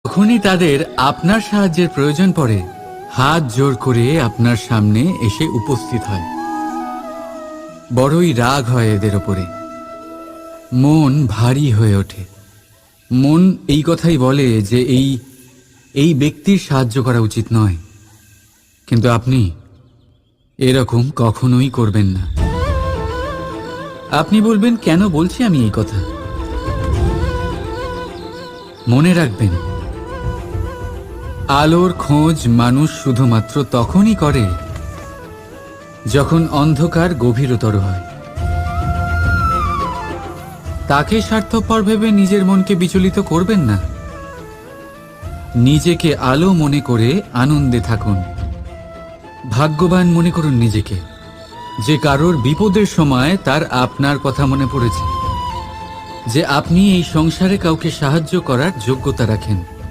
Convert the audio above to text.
যখনই তাদের আপনার সাহায্যের প্রয়োজন পড়ে, হাত জোড় করে আপনার সামনে এসে উপস্থিত হয়। বড়ই রাগ হয় এদের ওপরে, মন ভারী হয়ে ওঠে। মন এই কথাই বলে যে এই ব্যক্তির সাহায্য করা উচিত নয়, কিন্তু আপনি এরকম কখনোই করবেন না। আপনি বলবেন, কেন বলছি আমি এই কথা? মনে রাখবেন, আলোর খোঁজ মানুষ শুধুমাত্র তখনই করে যখন অন্ধকার গভীরতর হয়। তাকে স্বার্থপর ভেবে নিজের মনকে বিচলিত করবেন না। নিজেকে আলো মনে করে আনন্দে থাকুন। ভাগ্যবান মনে করুন নিজেকে, যে কারোর বিপদের সময় তার আপনার কথা মনে পড়েছে, যে আপনি এই সংসারে কাউকে সাহায্য করার যোগ্যতা রাখেন।